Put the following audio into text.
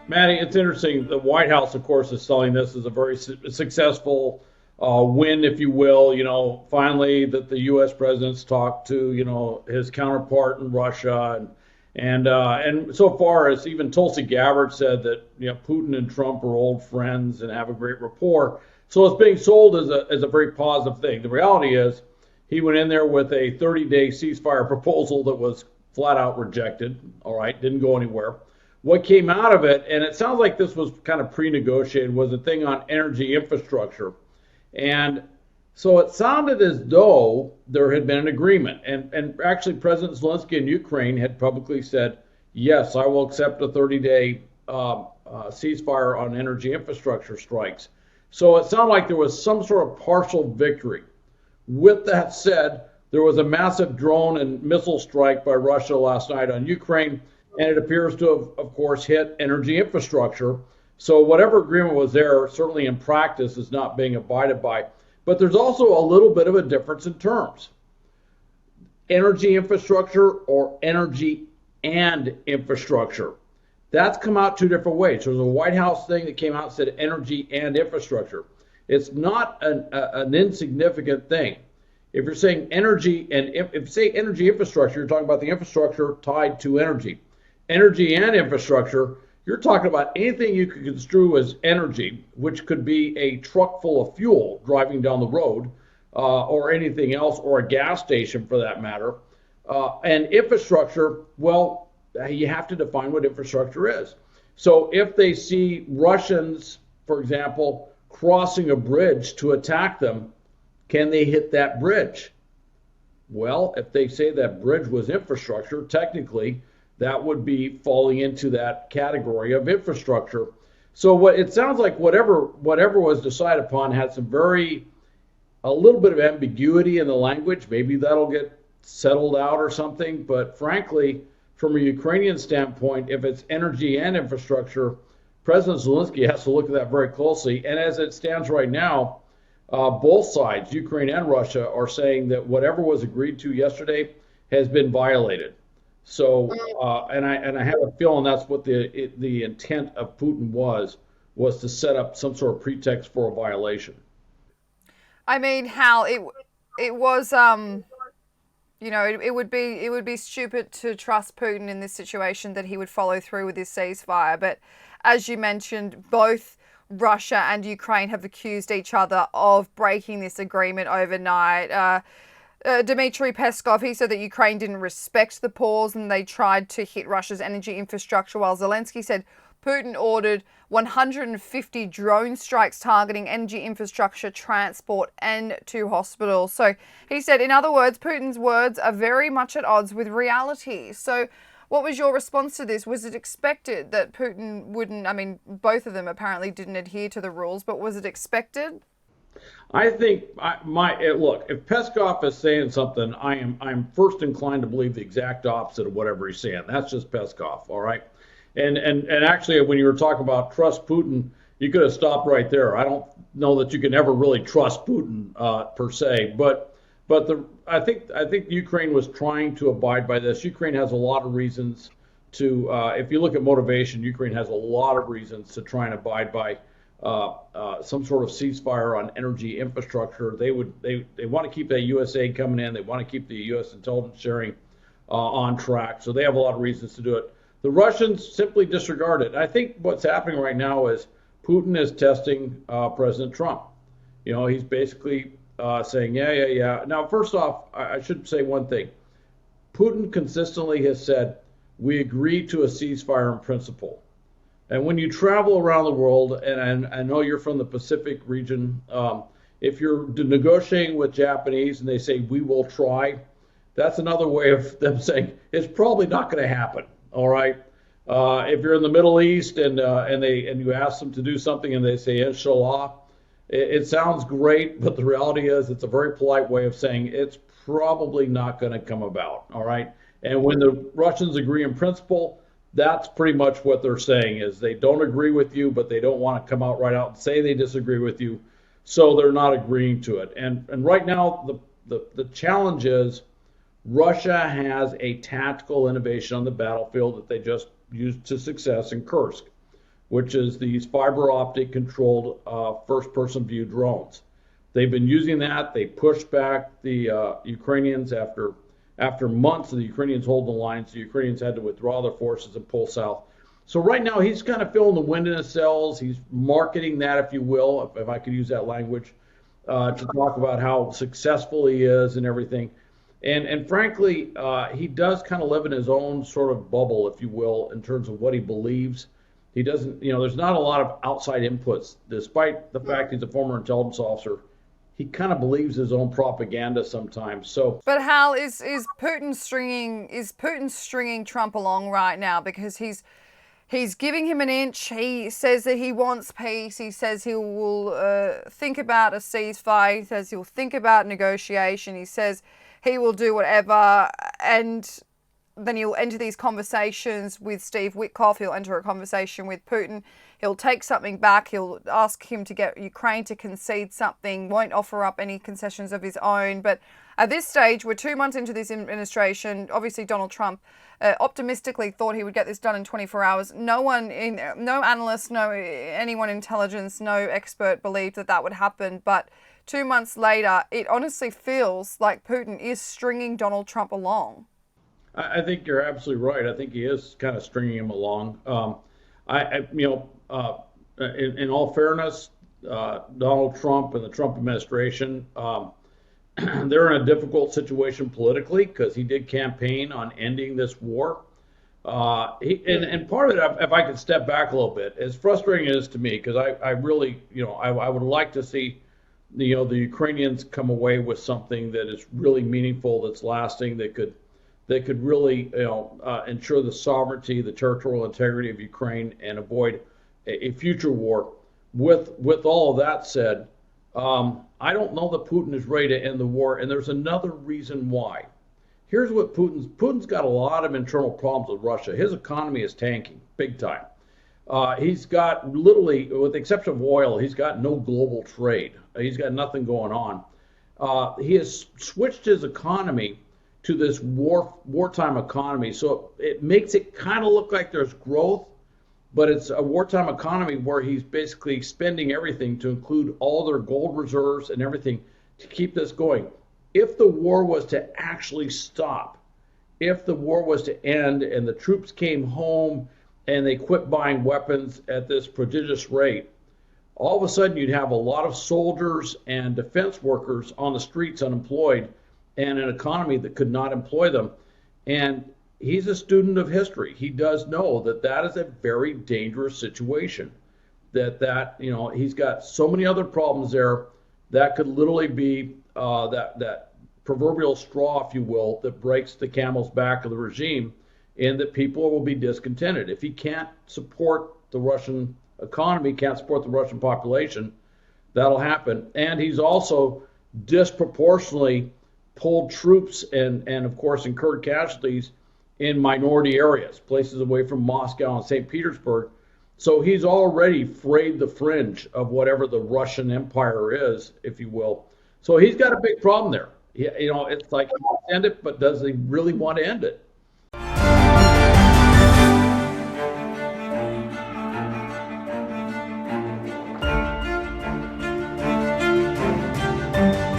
Maddie, it's interesting. The White House, of course, is selling this as a very successful win, if you will. Finally that the U.S. president's talked to, his counterpart in Russia, and so far as even Tulsi Gabbard said that Putin and Trump are old friends and have a great rapport. So it's being sold as a very positive thing. The reality is, he went in there with a 30-day ceasefire proposal that was flat out rejected. All right, didn't go anywhere. What came out of it, and it sounds like this was kind of pre-negotiated, was a thing on energy infrastructure. And so it sounded as though there had been an agreement. And actually, President Zelensky in Ukraine had publicly said, yes, I will accept a 30-day ceasefire on energy infrastructure strikes. So it sounded like there was some sort of partial victory. With that said, there was a massive drone and missile strike by Russia last night on Ukraine, and it appears to have, of course, hit energy infrastructure. So whatever agreement was there, certainly in practice, is not being abided by. But there's also a little bit of a difference in terms. Energy infrastructure or energy and infrastructure. That's come out two different ways. There's a White House thing that came out and said energy and infrastructure. It's not an insignificant thing. If you're saying energy and if you say energy infrastructure, you're talking about the infrastructure tied to energy. Energy and infrastructure, you're talking about anything you could construe as energy, which could be a truck full of fuel driving down the road, or anything else, or a gas station for that matter. And infrastructure, well, you have to define what infrastructure is. So if they see Russians, for example, crossing a bridge to attack them, can they hit that bridge? Well, if they say that bridge was infrastructure, technically, that would be falling into that category of infrastructure. So what it sounds like, whatever was decided upon had a little bit of ambiguity in the language. Maybe that'll get settled out or something. But frankly, from a Ukrainian standpoint, if it's energy and infrastructure, President Zelensky has to look at that very closely. And as it stands right now, both sides, Ukraine and Russia, are saying that whatever was agreed to yesterday has been violated. So, and I have a feeling that's what the intent of Putin was to set up some sort of pretext for a violation. I mean, Hal, it was it would be stupid to trust Putin in this situation that he would follow through with his ceasefire. But as you mentioned, both Russia and Ukraine have accused each other of breaking this agreement overnight. Dmitry Peskov, he said that Ukraine didn't respect the pause and they tried to hit Russia's energy infrastructure, while Zelensky said Putin ordered 150 drone strikes targeting energy infrastructure, transport, and 2 hospitals. So he said, in other words, Putin's words are very much at odds with reality. So what was your response to this? Was it expected that Putin wouldn't, I mean, both of them apparently didn't adhere to the rules, but was it expected? I think look. If Peskov is saying something, I'm first inclined to believe the exact opposite of whatever he's saying. That's just Peskov, all right. And actually, when you were talking about trust Putin, you could have stopped right there. I don't know that you can ever really trust Putin per se, but I think Ukraine was trying to abide by this. Ukraine has a lot of reasons to. If you look at motivation, Ukraine has a lot of reasons to try and abide by some sort of ceasefire on energy infrastructure. They want to keep that U.S. aid coming in. They want to keep the U.S. intelligence sharing on track. So they have a lot of reasons to do it. The Russians simply disregard it. I think what's happening right now is Putin is testing President Trump. He's basically saying, yeah. Now, first off, I should say one thing. Putin consistently has said, we agree to a ceasefire in principle. And when you travel around the world, and I know you're from the Pacific region, if you're negotiating with Japanese and they say, we will try, that's another way of them saying it's probably not going to happen. All right. If you're in the Middle East and you ask them to do something and they say inshallah, it sounds great, but the reality is it's a very polite way of saying it's probably not going to come about. All right. And when the Russians agree in principle, that's pretty much what they're saying is they don't agree with you, but they don't want to come out right out and say they disagree with you. So they're not agreeing to it. And right now, the challenge is Russia has a tactical innovation on the battlefield that they just used to success in Kursk. which is these fiber optic controlled first-person view drones. They've been using that. They pushed back the Ukrainians after months of the Ukrainians holding the lines. The Ukrainians had to withdraw their forces and pull south. So right now he's kind of filling the wind in his sails. He's marketing that, if you will, if I could use that language, to talk about how successful he is and everything. And frankly, he does kind of live in his own sort of bubble, if you will, in terms of what he believes. He doesn't, there's not a lot of outside inputs, despite the fact he's a former intelligence officer. He kind of believes his own propaganda sometimes. So, but Hal, is Putin stringing Trump along right now, because he's giving him an inch. He says that he wants peace. He says he will think about a ceasefire. He says he'll think about negotiation. He says he will do whatever, and then he'll enter these conversations with Steve Witkoff. He'll enter a conversation with Putin. He'll take something back. He'll ask him to get Ukraine to concede something, won't offer up any concessions of his own. But at this stage, we're 2 months into this administration. Obviously, Donald Trump optimistically thought he would get this done in 24 hours. No analyst, no anyone in intelligence, no expert believed that would happen. But 2 months later, it honestly feels like Putin is stringing Donald Trump along. I think you're absolutely right. I think he is kind of stringing him along. In all fairness, Donald Trump and the Trump administration, they're in a difficult situation politically because he did campaign on ending this war. And part of it, if I could step back a little bit, as frustrating as it is to me, because I really, I would like to see, the Ukrainians come away with something that is really meaningful, that's lasting, that could really, ensure the sovereignty, the territorial integrity of Ukraine, and avoid a future war. With all of that said, I don't know that Putin is ready to end the war, and there's another reason why. Here's what Putin's got a lot of internal problems with Russia. His economy is tanking big time. He's got literally, with the exception of oil, he's got no global trade. He's got nothing going on. He has switched his economy to this wartime economy. So it makes it kind of look like there's growth, but it's a wartime economy where he's basically spending everything, to include all their gold reserves and everything, to keep this going. If the war was to actually stop, if the war was to end and the troops came home and they quit buying weapons at this prodigious rate, all of a sudden you'd have a lot of soldiers and defense workers on the streets unemployed, and an economy that could not employ them. And he's a student of history. He does know that is a very dangerous situation. He's got so many other problems there that could literally be that proverbial straw, if you will, that breaks the camel's back of the regime, and that people will be discontented. If he can't support the Russian economy, can't support the Russian population, that'll happen. And he's also disproportionately pulled troops and of course incurred casualties in minority areas, places away from Moscow and St. Petersburg. So he's already frayed the fringe of whatever the Russian Empire is, if you will. So he's got a big problem there. It's like he wants to end it, but does he really want to end it?